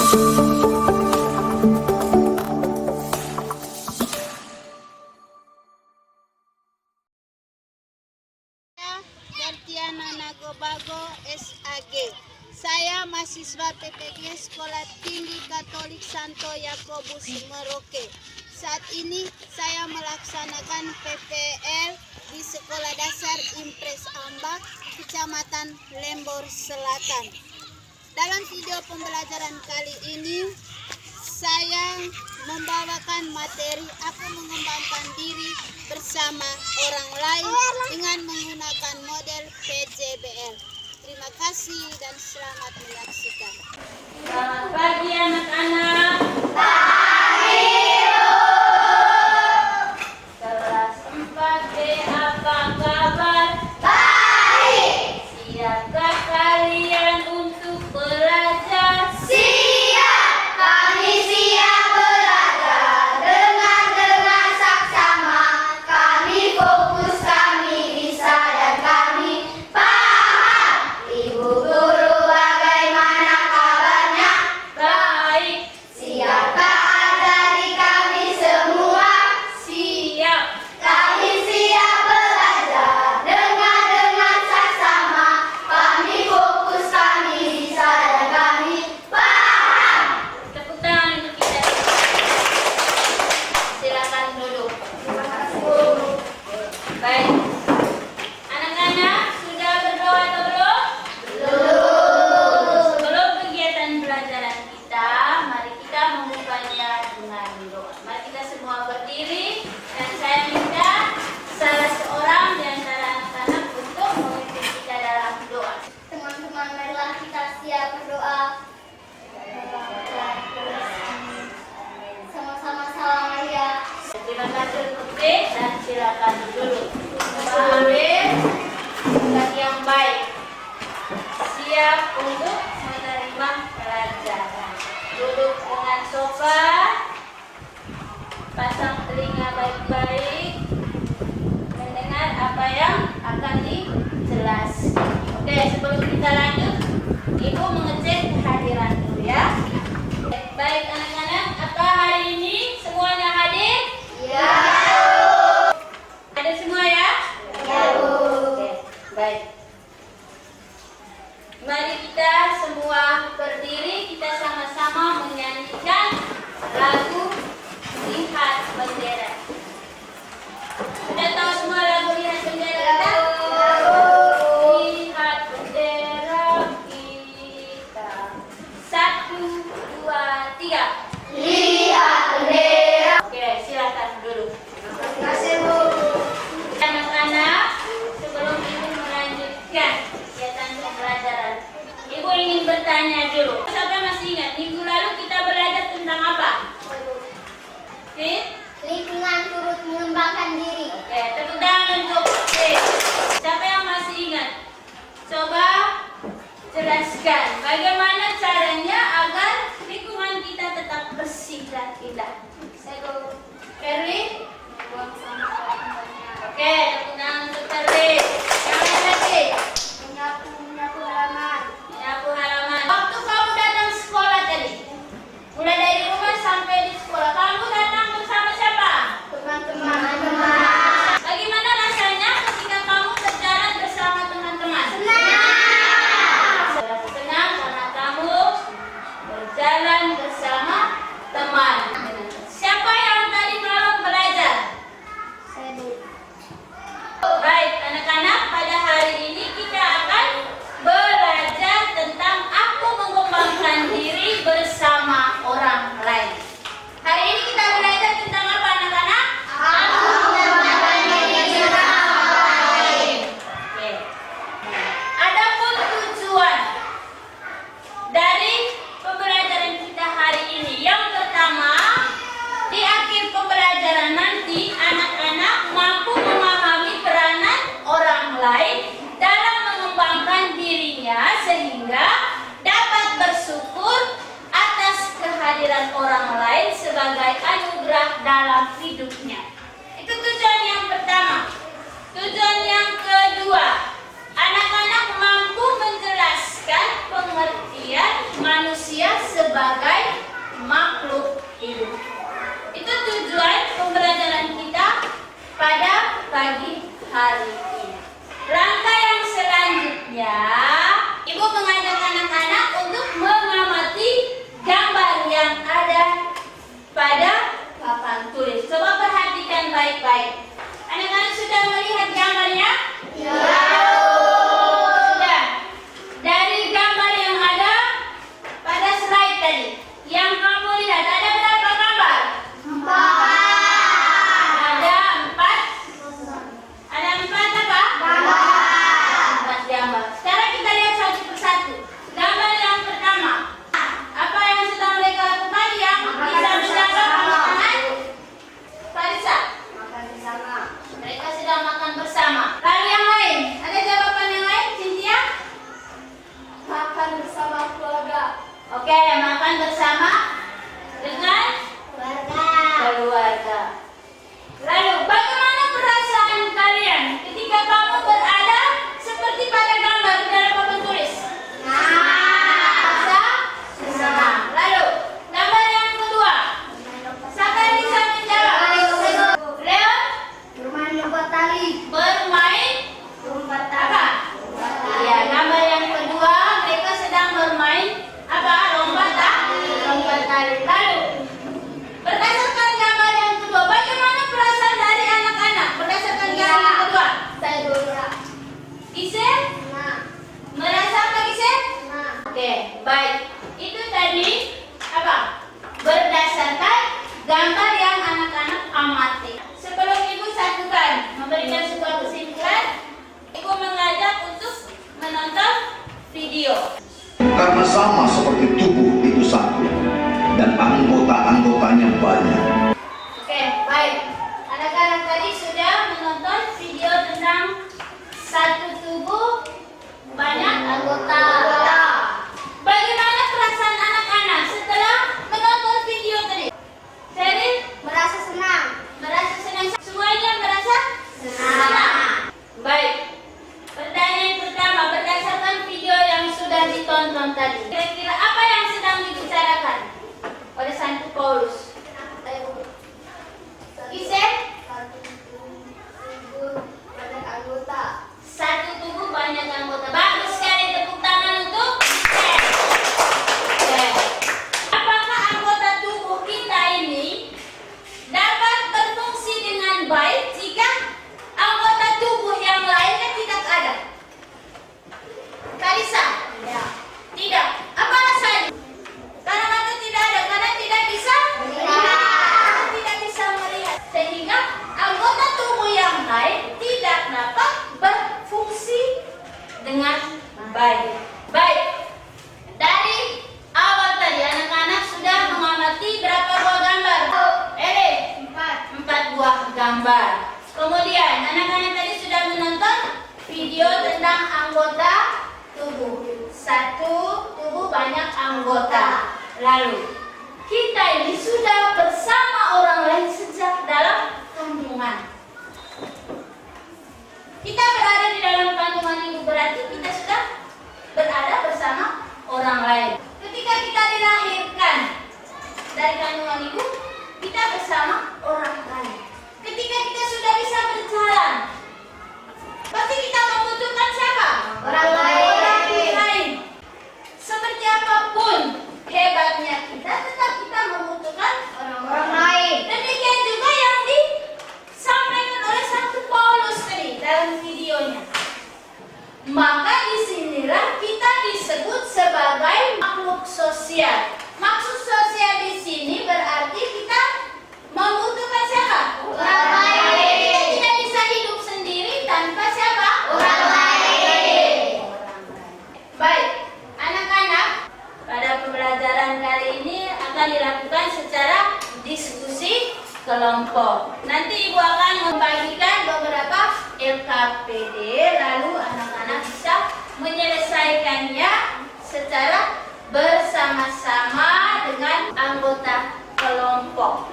Bertiana Nagobago SAG. Saya mahasiswa PPG Sekolah Tinggi Katolik Santo Yakobus Merauke. Saat ini saya melaksanakan PPL di Sekolah Dasar Impres Ambak, Kecamatan Lembor Selatan. Dalam video pembelajaran kali ini, saya membawakan materi aku mengembangkan diri bersama orang lain dengan menggunakan model PJBL. Terima kasih dan selamat menyaksikan. Selamat pagi anak-anak. Kelas 4B, apa kabar? Baik. Siapkah kalian untuk belajar? Siap, kami siap belajar. Dengar saksama, kami fokus, kami bisa dan kami paham. Ibu guru bagaimana kabarnya? Baik. Siapkah ajari kami semua? Siap. Kami siap belajar. Dengar saksama, kami fokus, kami bisa dan kami paham. Tepuk tangan untuk kita. Silakan duduk. Terima kasih, Bu. Baik. Anak-anak sudah berdoa atau belum? Belum. Sebelum kegiatan pelajaran kita, mari kita membukanya dengan doa. Mari kita semua berdiri dan saya minta salah seorang di antara anak-anak untuk memimpin kita dalam doa. Teman-teman, marilah kita siap berdoa. Sama-sama salam Maria. Terima kasih untuk B dan silakan duduk. Ambil tugas yang baik. Siap untuk menerima pelajaran. Duduk dengan sopan. Pasang telinga baik-baik. Mendengar apa yang akan dijelaskan. Oke, sebelum kita lanjut, Ibu mengecek kehadiran dulu ya. Baik anak-anak, apa hari ini semuanya hadir? Ya. Ada semua ya? Ya, Bu. Oke, baik. Mari kita semua berdiri, kita sama-sama menyanyikan lagu Lihat Bendera. Sudah tahu semua lagu Lihat Bendera kita? Lihat bendera kita. 1, 2, 3. Lihat bendera. Oke, silakan dulu. Terima kasih, Bu. Anak-anak, sebelum Ibu melanjutkan kegiatan pembelajaran, Ibu ingin bertanya dulu. Siapa masih ingat minggu lalu kita belajar tentang apa? Lingkungan turut mengembangkan diri. Oke, tepuk tangan untuk siapa yang masih ingat? Coba jelaskan bagaimana caranya agar lingkungan kita tetap bersih dan indah. Ferry? Buang sampah banyak. Oke, tepuk tangan untuk Ferry. Yang lain lagi? Menyapu halaman. Menyapu halaman. Waktu kamu datang sekolah tadi, mulai dari rumah sampai di sekolah, kamu datang bersama siapa? Teman-teman. Bagaimana rasanya ketika kamu berjalan bersama teman-teman? Senang karena kamu berjalan bersama teman. Siapa yang tadi malam belajar? Saya, Bu. Baik, anak-anak, pada hari ini kita akan belajar tentang aku mengembangkan diri bersama orang lain. Hari ini kita belajar tentang apa, anak-anak? Aku mengembangkan diri bersama orang lain. Oke. Adapun tujuan dari pembelajaran kita hari ini, yang pertama, di akhir pembelajaran nanti anak-anak mampu memahami peranan orang lain dalam mengembangkan dirinya sehingga dapat bersyukur atas kehadiran orang lain sebagai anugerah dalam hidupnya. Itu tujuan yang pertama. Tujuan yang kedua, anak-anak mampu menjelaskan pengertian manusia sebagai mengajak anak-anak untuk mengamati gambar yang ada pada papan tulis. Coba perhatikan baik-baik. Anak-anak sudah melihat gambarnya? Sudah. Dari gambar yang ada pada slide tadi, yang kamu lihat ada berapa gambar? 4. Ada 4. Ada 4 apa? 4 gambar. Sekarang kita lihat satu persatu. Gambar yang pertama. Apa yang sedang mereka lakukan yang bisa mendapat pasangan? Farisa. Mereka sedang makan bersama. Lalu yang lain, ada jawaban yang lain, Cynthia? Makan bersama keluarga. Oke, makan bersama dengan keluarga. Lalu, bagaimana perasaan kalian ketika kamu berada seperti pada gambar di dalam papan tulis? Senang. Lalu, gambar yang kedua. Siapa yang bisa menjawab? Leon? Bermain lompat tali. Bermain Lompat apa? Ya, gambar yang kedua mereka sedang bermain apa? Lompat tali. Lalu, berdasarkan gambar yang kedua, bagaimana perasaan dari anak-anak berdasarkan gambar yang kedua? Saya dulu. Gisel? Merasa apa Gisel? Nah. Oke, baik. Itu tadi apa? Berdasarkan gambar yang anak-anak amati. Sebelum Ibu satukan memberikan sebuah kesimpulan, Ibu mengajak untuk menonton video. Karena sama seperti tubuh itu satu dan anggota-anggotanya banyak. Oke, baik. Anak-anak tadi sudah menonton video tentang satu tubuh banyak anggota. Bagaimana perasaan anak-anak setelah menonton video tadi? Sheryl? Merasa senang. Merasa senang? Semuanya merasa senang. Baik. Pertanyaan pertama, berdasarkan video yang sudah ditonton tadi, kira-kira apa yang sedang dibicarakan oleh Santo Paulus? Gisel? Banyak anggota. Satu tubuh banyak anggota. Bagus sekali, tepuk tangan untuk Gisel. Oke. Apakah anggota tubuh kita ini dapat berfungsi dengan baik jika anggota tubuh yang lainnya tidak ada? Kalisa? Tidak. Apa alasannya? Karena tidak ada, karena tidak bisa melihat. Tidak bisa melihat. Sehingga anggota tubuh yang lain tidak dapat berfungsi dengan baik. Baik. Dari awal tadi anak-anak sudah mengamati berapa buah gambar? 4 buah gambar. Kemudian anak-anak tadi sudah menonton video tentang anggota tubuh. Satu tubuh banyak anggota. Lalu kita ini sudah bersama orang lain sejak dalam kandungan. Kita berada di dalam kandungan ibu berarti kita sudah berada bersama orang lain. Ketika kita dilahirkan dari kandungan ibu, kita bersama orang lain. Ketika kita sudah bisa berjalan, pasti kita membutuhkan siapa? Orang lain. Orang lain. Seperti apapun hebatnya kita, tetap kita membutuhkan Orang lain. Demikian juga yang disampaikan oleh Santo Paulus tadi dalam videonya. Maka disinilah kita disebut sebagai makhluk sosial. Maksud sosial di sini berarti kita membutuhkan siapa? Orang lain. Kita tidak bisa hidup sendiri tanpa siapa? Orang lain. Baik, anak-anak, pada pembelajaran kali ini akan dilakukan secara diskusi kelompok. Nanti Ibu akan membagikan beberapa LKPD, lalu anak-anak bisa menyelesaikannya secara bersama-sama dengan anggota kelompok.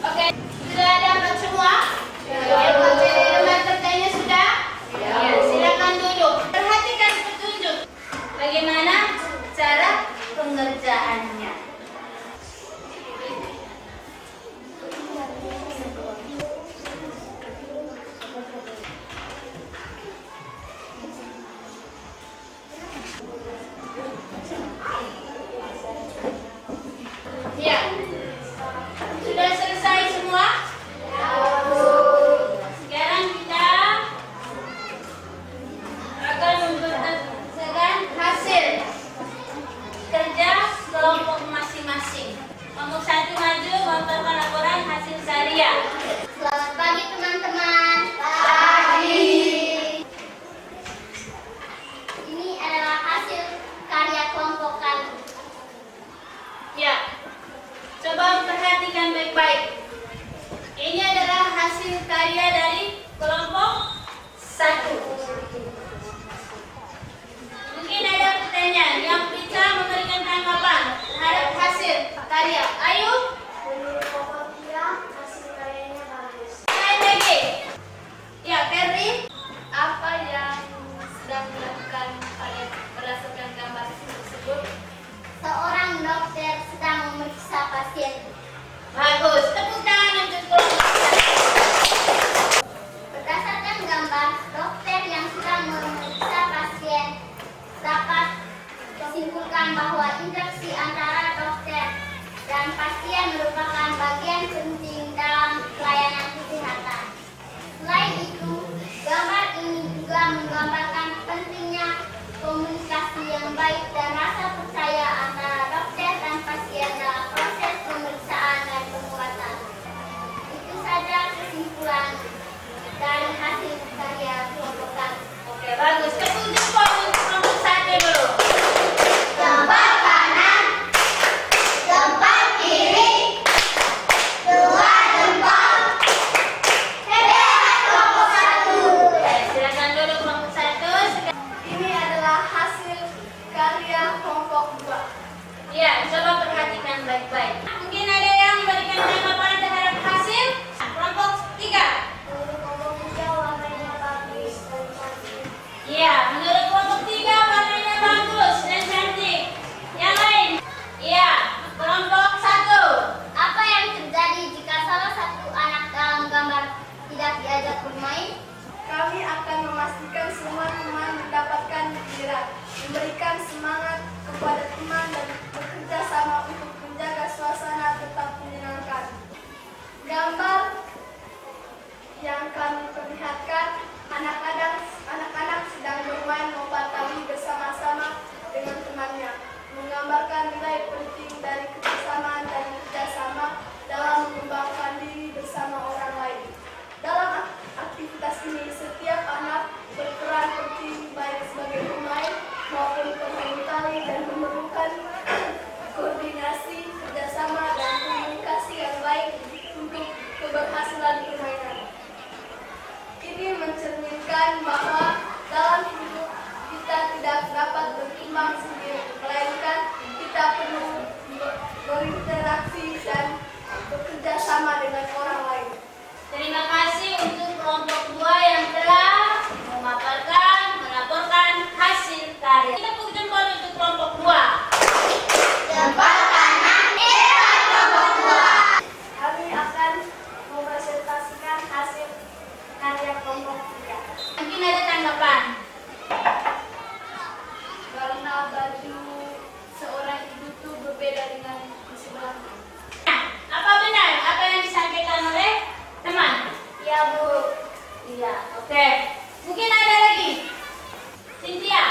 Oke, sudah dapat semua? LKPD teman kerjanya sudah? Ya, silakan duduk. Perhatikan petunjuk. Bagaimana cara pengerjaannya? karya, memberikan semangat kepada teman dan bekerja sama untuk menjaga suasana tetap menyenangkan. Gambar yang kami perlihatkan anak-anak sedang bermain lompat tali bersama-sama dengan temannya, menggambarkan nilai penting dari kebersamaan dan kerjasama dalam mengembangkan diri bersama orang lain. Dalam aktivitas ini, setiap anak berperan penting baik sebagai pemain maupun pemain tali dan memerlukan koordinasi, kerjasama, dan komunikasi yang baik untuk keberhasilan permainan. Ini mencerminkan bahwa dalam hidup kita tidak dapat berkembang sendiri, melainkan kita perlu berinteraksi dan bekerja sama dengan orang lain. Terima kasih untuk kelompok 2 yang telah memaparkan, melaporkan hasil karya. Kita tepuk jempol untuk kelompok 2. Jempol kanan hebat kelompok 2. Kami akan mempresentasikan hasil karya kelompok 3. Mungkin ada tanggapan. Karena baju seorang ibu itu berbeda dengan di sebelahnya. Nah, apa benar apa yang disampaikan oleh teman? Iya, Bu. Iya, oke. Mungkin ada lagi. Cynthia.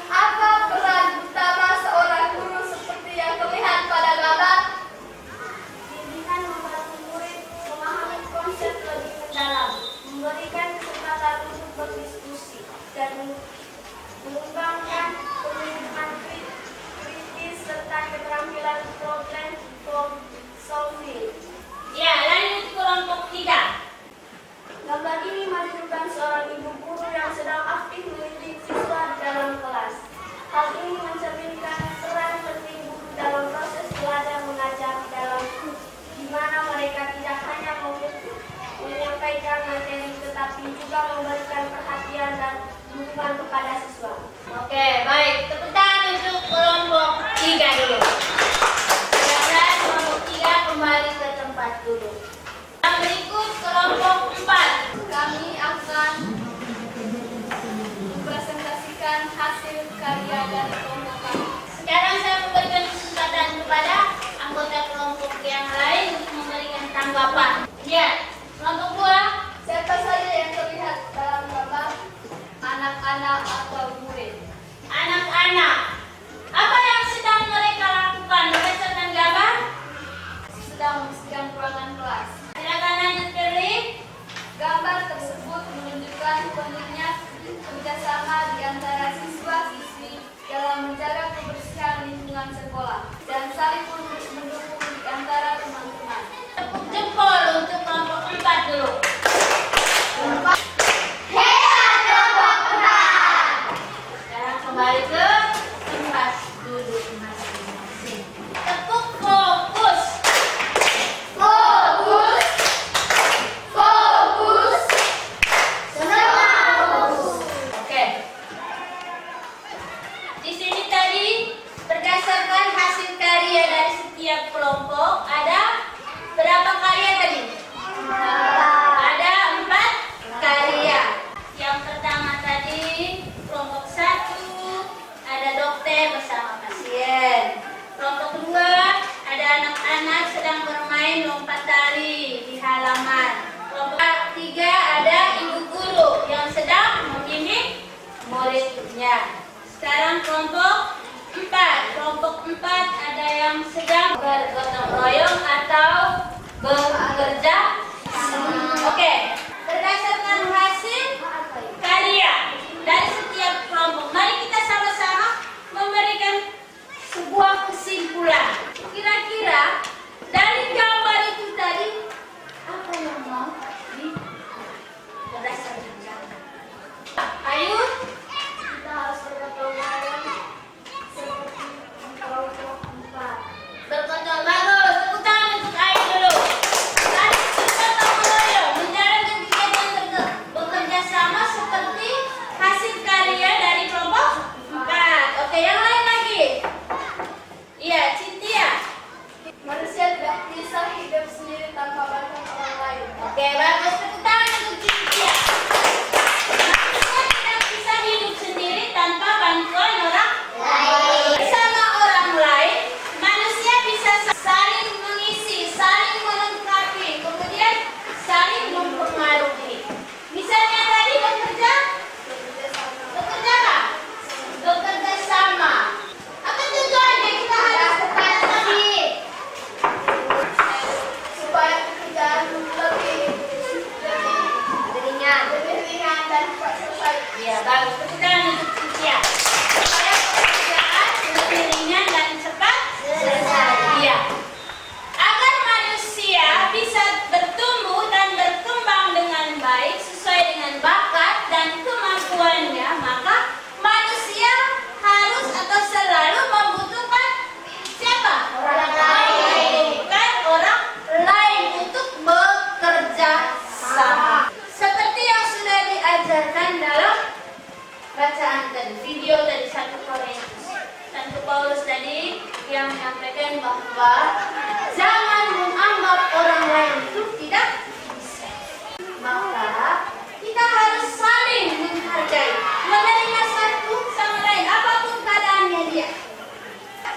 Apa peran utama seorang guru seperti yang terlihat pada gambar? Bimbingan membantu murid memahami konsep lebih mendalam, memberikan kesempatan untuk berdiskusi, dan mengembangkan pemikiran kritis serta keterampilan problem solving. Ya, lanjut kelompok 3. Gambar ini menunjukkan seorang ibu guru yang sedang aktif mendidik siswa di dalam kelas. Hal ini mencerminkan peran penting guru dalam proses belajar mengajar di mana mereka tidak hanya menyampaikan materi tetapi juga memberikan perhatian dan dukungan kepada siswa. Oke, baik. Tepuk tangan untuk kelompok 3 dulu. Silakan kelompok 3 kembali ke tempat duduk. Yang berikut kelompok 4. Kami akan mempresentasikan hasil karya dari kelompok kami. Sekarang saya memberikan kesempatan kepada anggota kelompok yang lain untuk memberikan tanggapan. Ya, kelompok 2. Siapa saja yang terlihat dalam gambar? Anak-anak atau murid? Anak-anak. Apa yang sedang mereka lakukan berdasarkan gambar? Sedang membersihkan ruangan kelas. Silakan lanjut, Kelly. Gambar tersebut menunjukkan pentingnya kerjasama di antara siswa-siswi dalam menjaga kebersihan lingkungan sekolah dan saling mendukung di antara teman-teman. Tepuk jempol untuk kelompok 4 dulu. Sekarang kembali ke tempat duduk masing-masing. Tepuk fokus. Fokus! Fokus! Oke. Di sini tadi berdasarkan hasil karya dari setiap kelompok ada berapa karya tadi? Ada 4 karya. Yang pertama tadi kelompok 1 ada dokter bersama pasien. Kelompok 2 ada anak-anak sedang bermain lompat tali di halaman. Kelompok 3 ada ibu guru yang sedang membimbing muridnya. Sekarang kelompok 4. Kelompok 4 ada yang sedang bergotong royong atau bekerja. Oke. Berdasarkan hasil karya dari setiap kelompok, mari kita sama-sama memberikan sebuah kesimpulan. Kira-kira dari gambar itu tadi apa yang mau berdasarkan gambar? Ayo, Kita harus bergotong royong seperti kelompok 4. bergotong bagus. Tepuk tangan untuk Ayu dulu. Lanjut Ya, bagus. Tepuk tangan untuk Cynthia. Supaya pekerjaan lebih ringan dan cepat selesai. Iya. Agar manusia bisa bertumbuh dan berkembang dengan baik sesuai dengan bakat dan kemampuannya, maka manusia harus atau selalu membutuhkan siapa? Orang lain. Membutuhkan orang lain untuk bekerja sama. Seperti yang sudah diajarkan dalam bacaan tadi, video tadi 1 Korintus. Santo Paulus tadi yang menyampaikan bahwa jangan menganggap orang lain itu tidak bisa. Maka kita harus saling menghargai, menerima satu sama lain apapun keadaannya dia.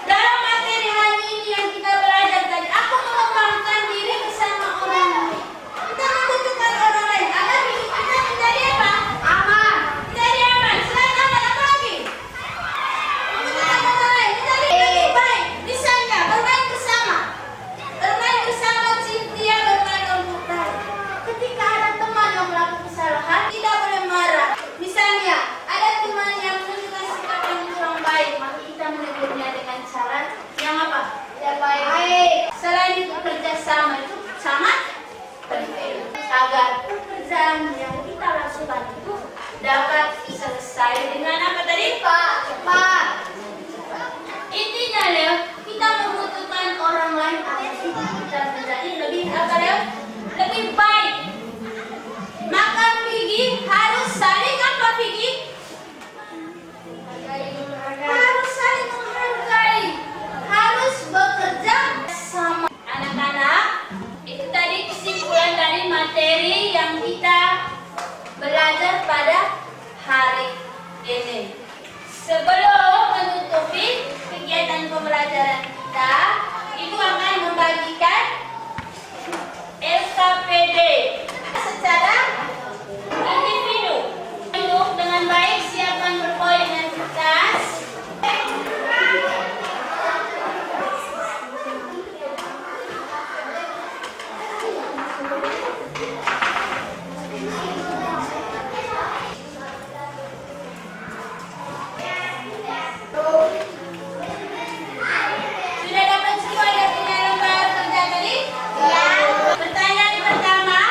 Dalam materi hari ini yang kita belajar tadi, aku mengembangkan diri bersama orang lain. Kita membutuhkan orang lain agar hidup kita menjadi apa? Aman. Menjadi aman. Selain aman, apa lagi? Membutuhkan orang lain. Menjadi lebih baik. Misalnya bermain bersama. Bermain bersama Cynthia, bermain untuk baik. Ketika ada teman yang melakukan kesalahan, tidak boleh marah. Misalnya ada teman yang menunjukkan sikap yang kurang baik, maka kita menegurnya dengan cara yang apa? Yang baik. Selain itu kerjasama itu sangat penting agar pekerjaan yang kita lakukan itu dapat selesai dengan apa tadi? Cepat. Intinya ya, kita membutuhkan orang lain agar hidup kita menjadi lebih apa ya? Lebih baik. Maka Pigi harus saling apa Pigi? Harus saling menghargai. Harus bekerja sama. Anak-anak, itu tadi kesimpulan dari materi yang kita belajar pada hari ini. Sebelum menutupi kegiatan pembelajaran kita, Ibu akan membagikan LKPD secara individu. Duduk dengan baik, siapkan berpoin dan kertas. Sudah dapat semua yang punya lembar kerja tadi? Ya. Pertanyaan pertama,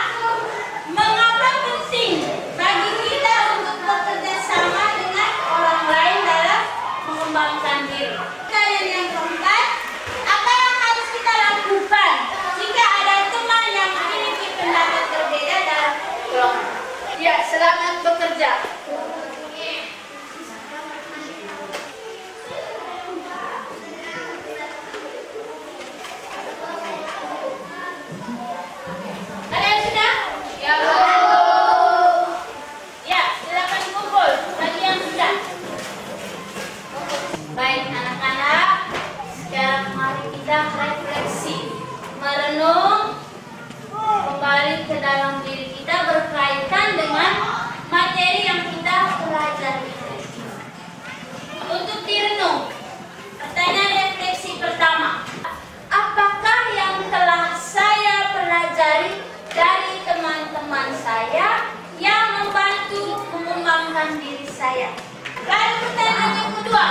mengapa penting bagi kita untuk bekerja sama dengan orang lain dalam mengembangkan diri? Pertanyaan yang keempat, apa yang harus kita lakukan jika ada teman yang memiliki pendapat berbeda dalam kelompok? Ya, selamat bekerja. Ada yang sudah? Ya, ya, silakan kumpul bagi yang sudah. Baik anak-anak, sekarang mari kita refleksi, merenung kembali ke dalam diri kita berkaitan dengan materi yang kita pelajari. Untuk direnung, pertanyaan refleksi pertama, apakah yang telah saya pelajari dari teman-teman saya yang membantu mengembangkan diri saya? Lalu pertanyaan yang kedua,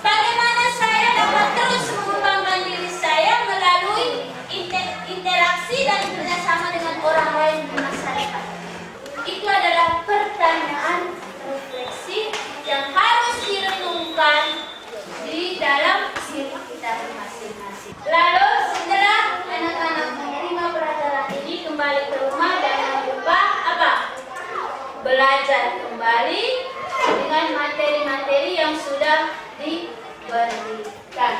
bagaimana saya dapat terus mengembangkan diri saya melalui interaksi dan kerjasama dengan orang lain di masyarakat? Itu adalah pertanyaan refleksi yang harus direnungkan di dalam diri kita masing-masing. Lalu setelah anak-anak menerima pelajaran ini kembali ke rumah, jangan lupa apa? Belajar kembali dengan materi-materi yang sudah diberikan.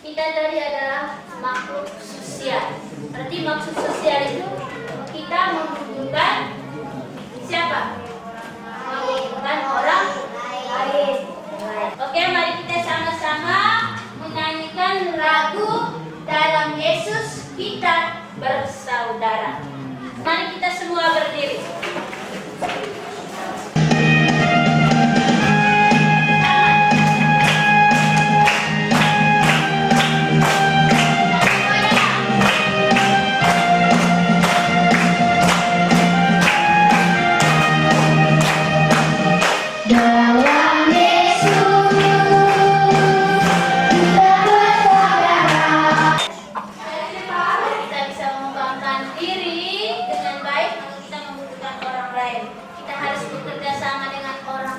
Kita tadi adalah makhluk sosial. Berarti maksud sosial itu kita membutuhkan siapa? Membutuhkan orang lain. Oke, mari kita sama-sama menyanyikan lagu Dalam Yesus Kita Bersaudara. Mari kita semua berdiri.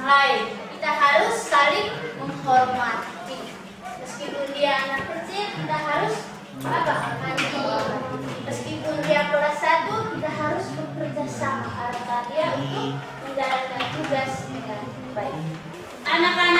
lain. Kita harus saling menghormati. Meskipun dia anak kecil, kita harus mandi. Meskipun dia kelas 1, kita harus bekerja sama agar dia untuk menjalankan tugas dengan baik. Anak-anak